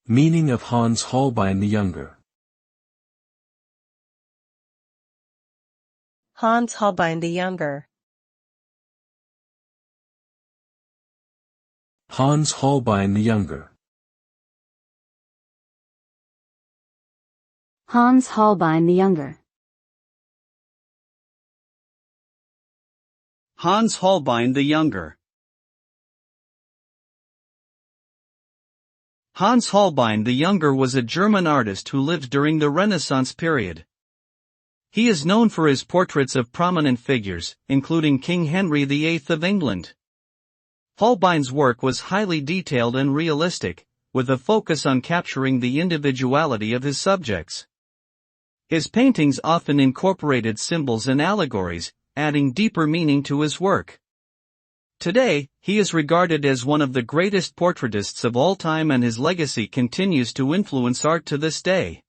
Meaning of Hans Holbein the Younger. Hans Holbein the Younger. Hans Holbein the Younger. Hans Holbein the Younger. Hans Holbein the Younger. Hans Holbein the Younger was a German artist who lived during the Renaissance period. He is known for his portraits of prominent figures, including King Henry VIII of England. Holbein's work was highly detailed and realistic, with a focus on capturing the individuality of his subjects. His paintings often incorporated symbols and allegories, adding deeper meaning to his work. Today, he is regarded as one of the greatest portraitists of all time, and his legacy continues to influence art to this day.